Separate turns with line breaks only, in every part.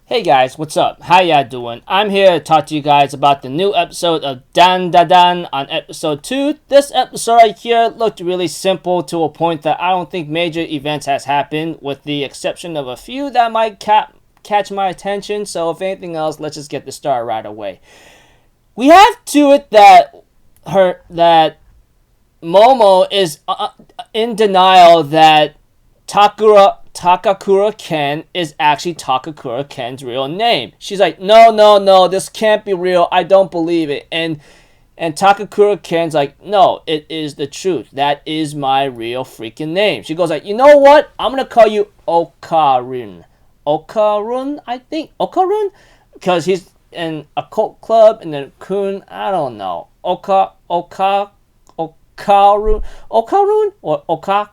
Hey guys, what's up? How ya doing? I'm here to talk to you guys about the new episode of Dandadan on episode 2. This episode right here looked really simple to a point that I don't think major events has happened, with the exception of a few that might catch my attention. So if anything else, let's just get the start right away. We have to it that Momo is in denial that Takakura Ken is actually Takakura Ken's real name. She's like, no, this can't be real. I don't believe it. And Takakura Ken's like, no, it is the truth. That is my real freaking name. She goes like, you know what? I'm gonna call you Okarun. Okarun, I think. Okarun? Because he's in a cult club, and then Kun, I don't know. Okarun? Or Oka?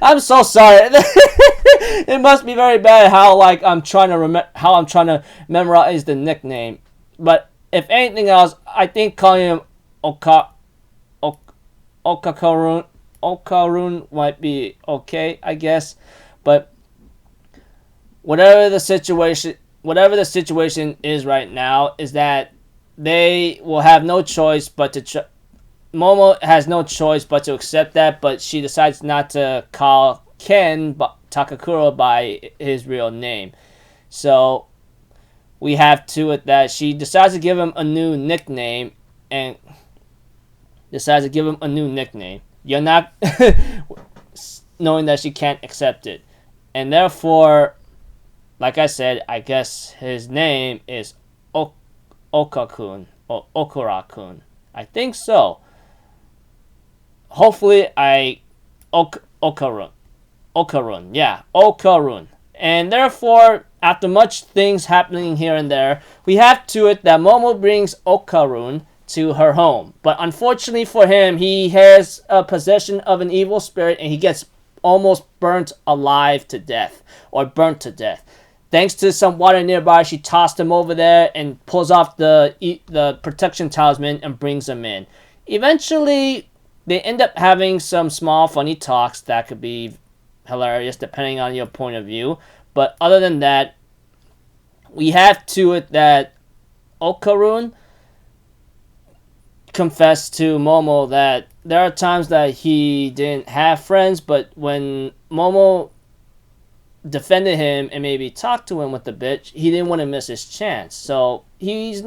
I'm so sorry. It must be very bad how I'm trying to memorize the nickname. But if anything else, I think calling him Okarun might be okay, I guess. But whatever the situation is right now, is that they will have no choice but to Momo has no choice but to accept that, but she decides not to call Ken Takakura by his real name. So we have to it that she decides to give him a new nickname, and You're not knowing that she can't accept it, and therefore, like I said, I guess his name is Okakun or Okurakun. I think so. Hopefully, Okarun. And therefore, after much things happening here and there, we have to it that Momo brings Okarun to her home. But unfortunately for him, he has a possession of an evil spirit, and he gets almost burnt to death. Thanks to some water nearby, she tossed him over there and pulls off the protection talisman and brings him in. Eventually, they end up having some small funny talks that could be hilarious depending on your point of view. But other than that, we have to it that Okarun confessed to Momo that there are times that he didn't have friends, but when Momo defended him and maybe talked to him with the bitch, he didn't want to miss his chance. So he's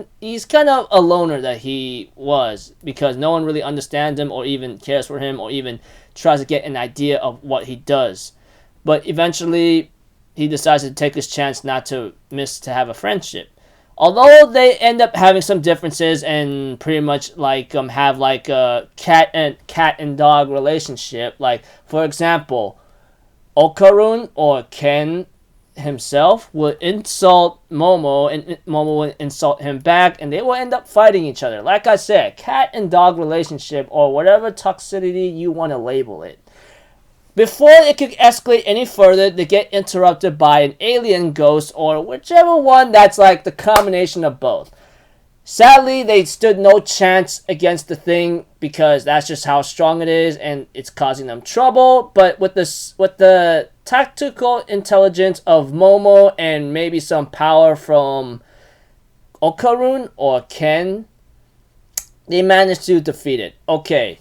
kind of a loner that he was, because no one really understands him or even cares for him or even tries to get an idea of what he does. But eventually he decides to take his chance not to miss to have a friendship. Although they end up having some differences and pretty much have a cat and dog relationship. Like, for example, Okarun or Ken himself will insult Momo, and Momo will insult him back, and they will end up fighting each other. Like I said, cat and dog relationship, or whatever toxicity you want to label it. Before it could escalate any further, they get interrupted by an alien ghost, or whichever one that's like the combination of both. Sadly, they stood no chance against the thing, because that's just how strong it is, and it's causing them trouble. But with the tactical intelligence of Momo and maybe some power from Okarun or Ken, they managed to defeat it. Okay.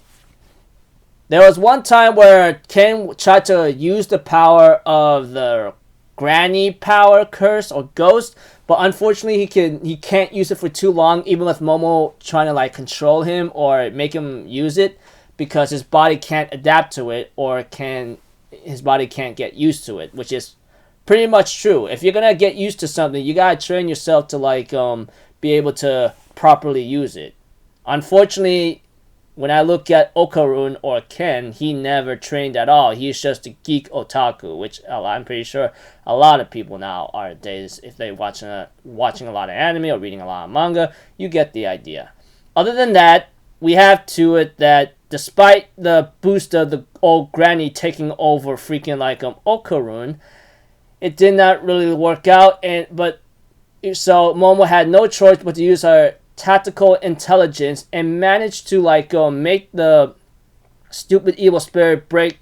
There was one time where Ken tried to use the power of the granny power curse or ghost, but unfortunately he can't use it for too long, even with Momo trying to control him or make him use it, because his body can't adapt to it, or his body can't get used to it, which is pretty much true. If you're gonna get used to something, you gotta train yourself to be able to properly use it. Unfortunately, when I look at Okarun or Ken, he never trained at all. He's just a geek otaku, which I'm pretty sure a lot of people nowadays, if they're watching a lot of anime or reading a lot of manga, you get the idea. Other than that, we have to it that despite the boost of the old granny taking over freaking Okarun, it did not really work out, so Momo had no choice but to use her tactical intelligence and managed to make the stupid evil spirit break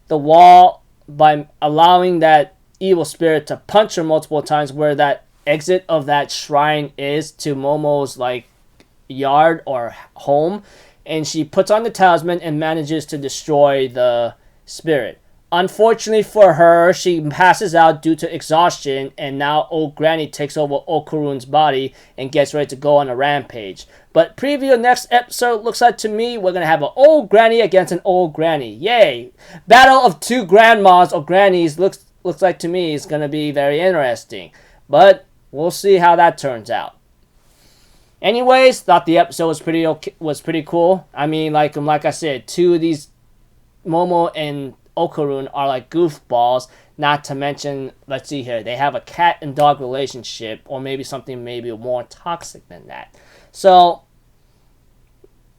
the wall by allowing that evil spirit to punch her multiple times where that exit of that shrine is to Momo's like yard or home, and she puts on the talisman and manages to destroy the spirit. Unfortunately for her, she passes out due to exhaustion, and now old granny takes over Okarun's body and gets ready to go on a rampage. But preview next episode, looks like to me we're gonna have an old granny against an old granny. Yay! Battle of two grandmas or grannies looks like to me is gonna be very interesting. But we'll see how that turns out. Anyways, thought the episode was pretty cool. I mean, like I said, two of these, Momo and Okarun, are like goofballs. Not to mention, let's see here, they have a cat and dog relationship, or maybe something maybe more toxic than that. So,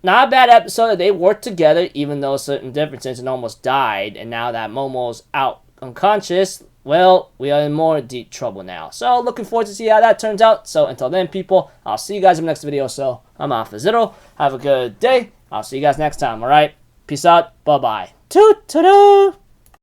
not a bad episode. They worked together, even though certain differences, and almost died. And now that Momo's out unconscious, well, we are in more deep trouble now. So, looking forward to see how that turns out. So, until then, people, I'll see you guys in the next video. So, I'm off for Zitto. Have a good day. I'll see you guys next time, alright? Peace out. Bye-bye. Toot-toot-toot.